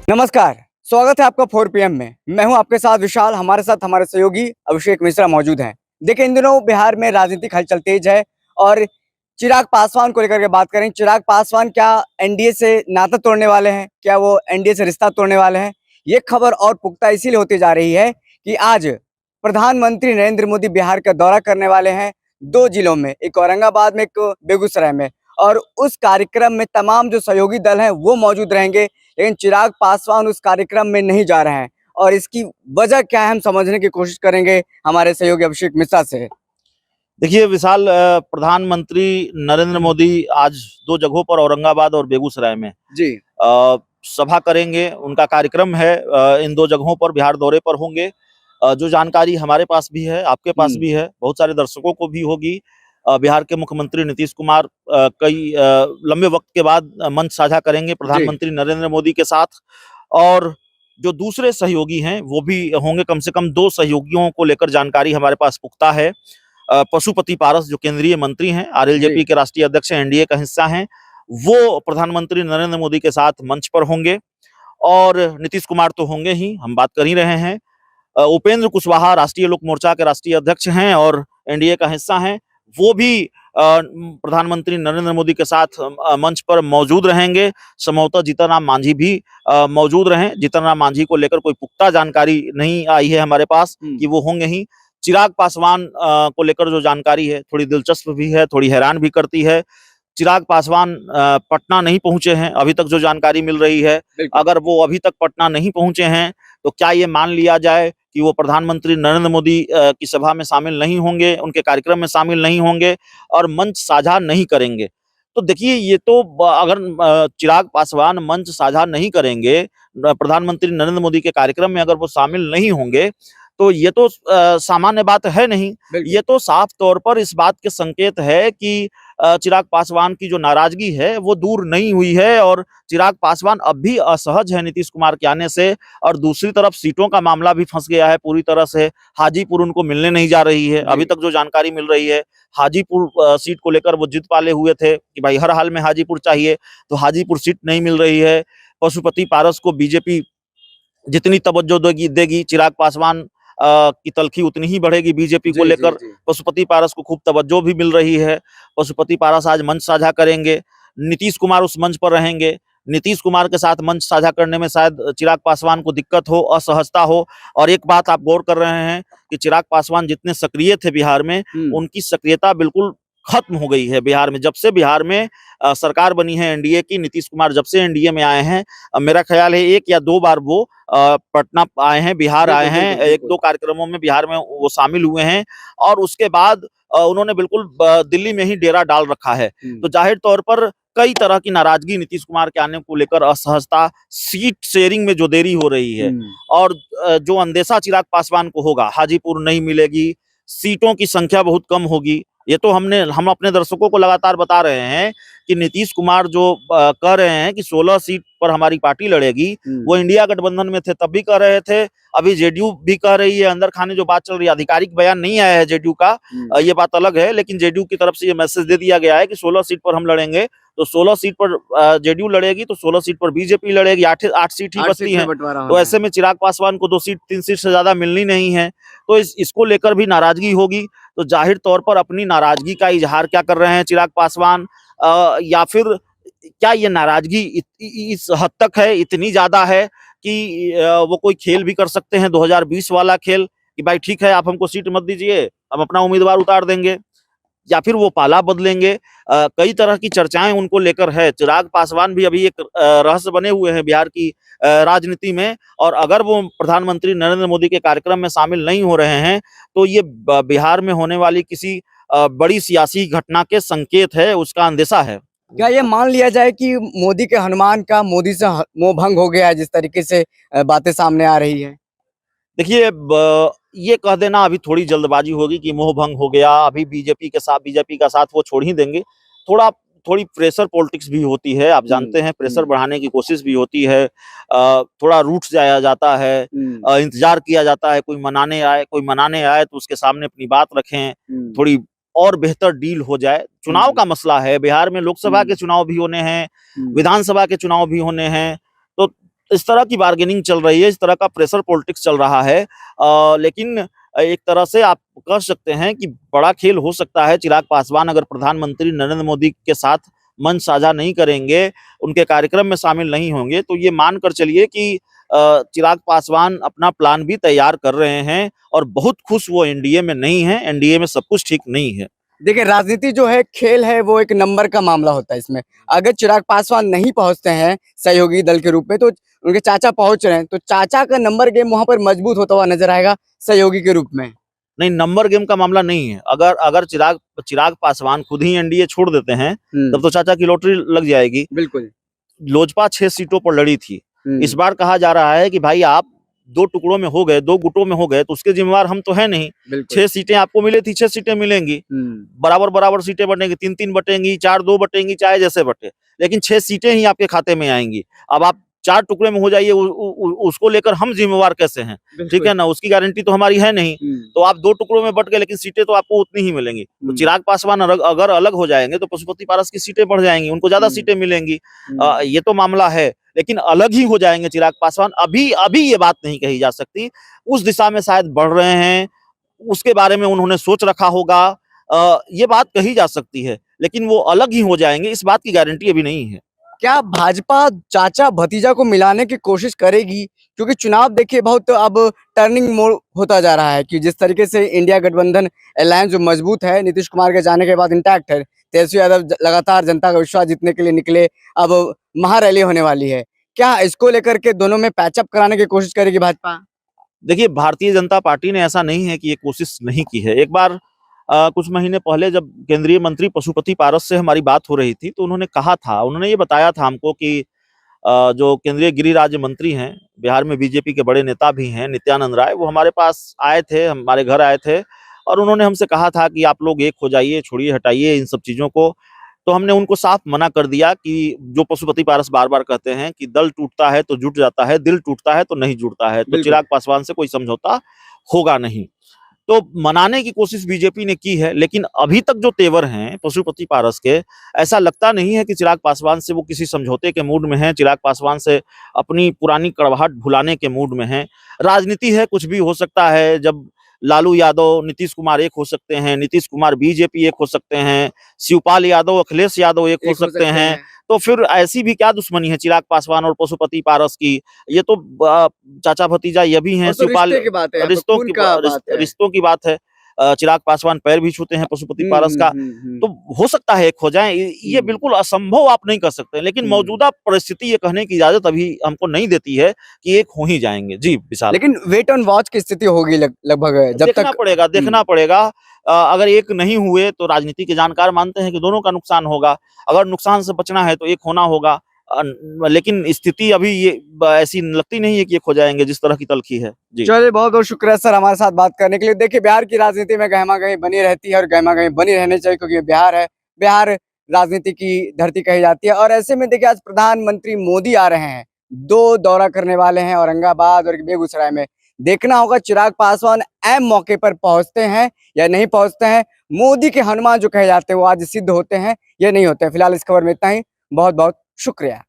नमस्कार, स्वागत है आपका 4 PM में। मैं हूं आपके साथ विशाल, हमारे साथ हमारे सहयोगी अभिषेक मिश्रा मौजूद हैं। देखिए, इन दिनों बिहार में राजनीतिक हलचल तेज है और चिराग पासवान को लेकर के बात करें। चिराग पासवान क्या एनडीए से नाता तोड़ने वाले हैं? क्या वो एनडीए से रिश्ता तोड़ने वाले हैं? ये खबर और पुख्ता इसीलिए होती जा रही है कि आज प्रधानमंत्री नरेंद्र मोदी बिहार का दौरा करने वाले हैं 2 जिलों में, एक औरंगाबाद में, एक बेगूसराय में। और उस कार्यक्रम में तमाम जो सहयोगी दल हैं वो मौजूद रहेंगे, लेकिन चिराग पासवान उस कार्यक्रम में नहीं जा रहे हैं। और इसकी वजह क्या है, हम समझने की कोशिश करेंगे हमारे सहयोगी अभिषेक मिश्रा से। देखिए विशाल, प्रधानमंत्री नरेंद्र मोदी आज 2 जगहों पर औरंगाबाद और बेगूसराय में जी। सभा करेंगे। उनका कार्यक्रम है, इन 2 जगहों पर बिहार दौरे पर होंगे। जो जानकारी हमारे पास भी है, आपके पास भी है, बहुत सारे दर्शकों को भी होगी। बिहार के मुख्यमंत्री नीतीश कुमार कई लंबे वक्त के बाद मंच साझा करेंगे प्रधानमंत्री नरेंद्र मोदी के साथ। और जो दूसरे सहयोगी हैं वो भी होंगे। कम से कम 2 सहयोगियों को लेकर जानकारी हमारे पास पुख्ता है। पशुपति पारस जो केंद्रीय मंत्री हैं, आरएलजेपी के राष्ट्रीय अध्यक्ष हैं, एनडीए का हिस्सा हैं, वो प्रधानमंत्री नरेंद्र मोदी के साथ मंच पर होंगे। और नीतीश कुमार तो होंगे ही, हम बात कर ही रहे हैं। उपेंद्र कुशवाहा राष्ट्रीय लोक मोर्चा के राष्ट्रीय अध्यक्ष हैं और एनडीए का हिस्सा हैं, वो भी प्रधानमंत्री नरेंद्र मोदी के साथ मंच पर मौजूद रहेंगे। संभवतः जीतन राम मांझी भी मौजूद रहें। जीतन राम मांझी को लेकर कोई पुख्ता जानकारी नहीं आई है हमारे पास कि वो होंगे ही। चिराग पासवान को लेकर जो जानकारी है थोड़ी दिलचस्प भी है, थोड़ी हैरान भी करती है। चिराग पासवान पटना नहीं पहुंचे हैं अभी तक, जो जानकारी मिल रही है। अगर वो अभी तक पटना नहीं पहुंचे हैं तो क्या ये मान लिया जाए कि वो प्रधानमंत्री नरेंद्र मोदी की सभा में शामिल नहीं होंगे, उनके कार्यक्रम में शामिल नहीं होंगे और मंच साझा नहीं करेंगे? तो देखिए, ये तो अगर चिराग पासवान मंच साझा नहीं करेंगे, प्रधानमंत्री नरेंद्र मोदी के कार्यक्रम में अगर वो शामिल नहीं होंगे, तो ये तो सामान्य बात है नहीं। ये तो साफ तौर पर इस बात के संकेत है कि चिराग पासवान की जो नाराजगी है वो दूर नहीं हुई है और चिराग पासवान अब भी असहज है नीतीश कुमार के आने से। और दूसरी तरफ सीटों का मामला भी फंस गया है पूरी तरह से। हाजीपुर उनको मिलने नहीं जा रही है अभी तक, जो जानकारी मिल रही है। हाजीपुर सीट को लेकर वो जिद पाले हुए थे कि भाई हर हाल में हाजीपुर चाहिए, तो हाजीपुर सीट नहीं मिल रही है। पशुपति पारस को बीजेपी जितनी तवज्जो देगी चिराग पासवान की तलखी उतनी ही बढ़ेगी बीजेपी को लेकर। पशुपति पारस को खूब तवज्जो भी मिल रही है। पशुपति पारस आज मंच साझा करेंगे, नीतीश कुमार उस मंच पर रहेंगे। नीतीश कुमार के साथ मंच साझा करने में शायद चिराग पासवान को दिक्कत हो, असहजता हो। और एक बात आप गौर कर रहे हैं कि चिराग पासवान जितने सक्रिय थे बिहार में, उनकी सक्रियता बिल्कुल खत्म हो गई है बिहार में। जब से बिहार में सरकार बनी है एनडीए की, नीतीश कुमार जब से एनडीए में आए हैं, मेरा ख्याल है 1 या 2 बार वो पटना आए हैं, बिहार आए हैं। 1-2 कार्यक्रमों में बिहार में वो शामिल हुए हैं और उसके बाद उन्होंने बिल्कुल दिल्ली में ही डेरा डाल रखा है। तो जाहिर तौर पर कई तरह की नाराजगी नीतीश कुमार के आने को लेकर, असहजता, सीट शेयरिंग में जो देरी हो रही है और जो अंदेशा चिराग पासवान को होगा, हाजीपुर नहीं मिलेगी, सीटों की संख्या बहुत कम होगी। ये तो हम अपने दर्शकों को लगातार बता रहे हैं कि नीतीश कुमार जो कह रहे हैं कि 16 सीट पर हमारी पार्टी लड़ेगी, वो इंडिया गठबंधन में थे तब भी कह रहे थे, अभी जेडीयू भी कह रही है। अंदर खाने जो बात चल रही है, आधिकारिक बयान नहीं आया है जेडीयू का, ये बात अलग है, लेकिन जेडीयू की तरफ से ये मैसेज दे दिया गया है कि 16 सीट पर हम लड़ेंगे। तो 16 सीट पर जेडीयू लड़ेगी, तो 16 सीट पर बीजेपी लड़ेगी। 8 सीट ही बचती है। तो ऐसे में चिराग पासवान को 2 सीट 3 सीट से ज्यादा मिलनी नहीं है, तो इसको लेकर भी नाराजगी होगी। तो जाहिर तौर पर अपनी नाराजगी का इजहार क्या कर रहे हैं चिराग पासवान, या फिर क्या ये नाराजगी इस हद तक है, इतनी ज्यादा है कि वो कोई खेल भी कर सकते हैं 2020 वाला खेल कि भाई ठीक है, आप हमको सीट मत दीजिए, हम अपना उम्मीदवार उतार देंगे, या फिर वो पाला बदलेंगे। कई तरह की चर्चाएं उनको लेकर है। चिराग पासवान भी अभी एक रहस्य बने हुए हैं बिहार की राजनीति में। और अगर वो प्रधानमंत्री नरेंद्र मोदी के कार्यक्रम में शामिल नहीं हो रहे हैं तो ये बिहार में होने वाली किसी बड़ी सियासी घटना के संकेत है, उसका अंदेशा है। क्या ये मान लिया जाए कि मोदी के हनुमान का मोदी से मोह भंग हो गया है, जिस तरीके से बातें सामने आ रही है? देखिए, ये कह देना अभी थोड़ी जल्दबाजी होगी कि मोह भंग हो गया। अभी बीजेपी का साथ वो छोड़ ही देंगे। थोड़ी प्रेशर पॉलिटिक्स भी होती है, आप जानते हैं, प्रेशर बढ़ाने की कोशिश भी होती है। थोड़ा रूठ जाया जाता है, इंतजार किया जाता है, कोई मनाने आए तो उसके सामने अपनी बात रखें, थोड़ी और बेहतर डील हो जाए। चुनाव का मसला है बिहार में, लोकसभा के चुनाव भी होने हैं, विधानसभा के चुनाव भी होने हैं, तो इस तरह की बार्गेनिंग चल रही है, इस तरह का प्रेशर पॉलिटिक्स चल रहा है। लेकिन एक तरह से आप कह सकते हैं कि बड़ा खेल हो सकता है। चिराग पासवान अगर प्रधानमंत्री नरेंद्र मोदी के साथ मंच साझा नहीं करेंगे, उनके कार्यक्रम में शामिल नहीं होंगे, तो ये मानकर चलिए कि चिराग पासवान अपना प्लान भी तैयार कर रहे हैं और बहुत खुश वो एनडीए में नहीं है। एनडीए में सब कुछ ठीक नहीं है। देखिए, राजनीति जो है, खेल है, वो एक नंबर का मामला होता है इसमें। अगर चिराग पासवान नहीं पहुंचते हैं सहयोगी दल के रूप में, तो उनके चाचा पहुंच रहे हैं, तो चाचा का नंबर गेम वहां पर मजबूत होता हुआ नजर आएगा सहयोगी के रूप में। नहीं, नंबर गेम का मामला नहीं है। अगर अगर चिराग पासवान खुद ही एनडीए छोड़ देते हैं, तब तो चाचा की लॉटरी लग जाएगी। बिल्कुल। लोजपा 6 सीटों पर लड़ी थी। इस हम्म, बार कहा जा रहा है कि भाई आप 2 टुकड़ों में हो गए, 2 गुटों में हो गए, तो उसके जिम्मेवार हम तो है नहीं। बिल्कुल। 6 सीटें आपको मिली थी, 6 सीटें मिलेंगी। बराबर-बराबर सीटें बटेंगी, 3-3 बटेंगी, 4-2 बटेंगी, चाहे जैसे बटे। लेकिन 6 सीटें ही आपके खाते में आएँगी। अब आप 4 टुकड़े में हो जाइए, उसको लेकर हम जिम्मेवार कैसे हैं? ठीक है ना? उसकी गारंटी तो हमारी है नहीं। तो आप 2 टुकड़ों में बट गए, लेकिन सीटें तो आपको उतनी ही मिलेंगी। तो चिराग पासवान अगर अलग हो जाएँगे, तो पशुपति पारस की सीटें बढ़ जाएँगी, उनको ज़्यादा सीटें मिलेंगी। ये तो मामला है। लेकिन अलग ही हो जाएँगे चिराग पासवान, अभी ये बात नहीं कही जा सकती। उस दिशा में शायद बढ़ रहे हैं, उसके बारे में उन्होंने सोच रखा होगा। ये बात कही जा सकती है, लेकिन वो अलग ही हो जाएँगे, इस बात की गारंटी अभी नहीं है। क्या भाजपा चाचा भतीजा को मिलाने की कोशिश करेगी? क्योंकि चुनाव देखिए बहुत अब टर्निंग मोड़ होता जा रहा है कि जिस तरीके से इंडिया गठबंधन अलायंस जो मजबूत है, नीतीश कुमार के जाने के बाद इंटैक्ट है। तेजस्वी यादव लगातार जनता का विश्वास जीतने के लिए निकले, अब महारैली होने वाली है। क्या इसको लेकर के दोनों में पैचअप कराने की कोशिश करेगी भाजपा? देखिए, भारतीय जनता पार्टी ने ऐसा नहीं है कि ये कोशिश नहीं की है। एक बार कुछ महीने पहले जब केंद्रीय मंत्री पशुपति पारस से हमारी बात हो रही थी, तो उन्होंने कहा था, उन्होंने ये बताया था हमको कि जो केंद्रीय गृह राज्य मंत्री हैं, बिहार में बीजेपी के बड़े नेता भी हैं, नित्यानंद राय, वो हमारे पास आए थे, हमारे घर आए थे और उन्होंने हमसे कहा था कि आप लोग एक हो जाइए, छोड़िए, हटाइए इन सब चीज़ों को। तो हमने उनको साफ मना कर दिया कि जो पशुपति पारस बार-बार कहते हैं कि दल टूटता है तो जुट जाता है, दिल टूटता है तो नहीं जुड़ता है। तो बिल्कुल। चिराग पासवान से कोई समझौता होगा नहीं। तो मनाने की कोशिश बीजेपी ने की है, लेकिन अभी तक जो तेवर हैं पशुपति पारस के, ऐसा लगता नहीं है कि चिराग पासवान से वो किसी समझौते के मूड में हैं, चिराग पासवान से अपनी पुरानी कड़वाहट भुलाने के मूड में हैं। राजनीति है, कुछ भी हो सकता है। जब लालू यादव, नीतीश कुमार एक हो सकते हैं, नीतीश कुमार बीजेपी एक हो सकते हैं, शिवपाल यादव, अखिलेश यादव एक हो सकते हैं, तो फिर ऐसी भी क्या दुश्मनी है चिराग पासवान और पशुपति पारस की? ये तो चाचा भतीजा ये भी हैं, और तो शिवपाल रिश्ते की बात है, यहाँ पे रिश्तों खून की का बात है। रिश्तों की बात है। चिराग पासवान पैर भी छूते हैं पशुपति पारस का, तो हो सकता है एक हो जाएँ। ये बिल्कुल असंभव आप नहीं कर सकते, लेकिन मौजूदा परिस्थिति ये कहने की इजाज़त अभी हमको नहीं देती है कि एक हो ही जाएँगे। जी, विशाल। लेकिन वेट एंड वॉच की स्थिति होगी लगभग जब देखना तक। पड़ेगा, देखना पड़ेगा। अगर एक नहीं हुए तो राजनीति के जानकार मानते हैं कि दोनों का नुकसान होगा। अगर नुकसान से बचना है तो एक होना होगा। लेकिन स्थिति अभी ये ऐसी लगती नहीं है कि एक हो जाएँगे जिस तरह की तलखी है। जी। चलिए, बहुत-बहुत शुक्रिया सर हमारे साथ बात करने के लिए। देखिए, बिहार की राजनीति में गहमा-गहमी बनी रहती है और गहमा-गहमी बनी रहनी चाहिए, क्योंकि ये बिहार है। बिहार राजनीति की धरती कही जाती है और ऐसे में देखिए आज प्रधानमंत्री मोदी आ रहे हैं। 2 दौरा करने वाले हैं, औरंगाबाद और बेगूसराय में। देखना होगा चिराग पासवान ऐन मौके पर पहुँचते हैं या नहीं पहुँचते हैं। मोदी के हनुमान जो कहे जाते हैं वो आज सिद्ध होते हैं या नहीं होते हैं। फिलहाल इस खबर में इतना ही। बहुत-बहुत शुक्रिया।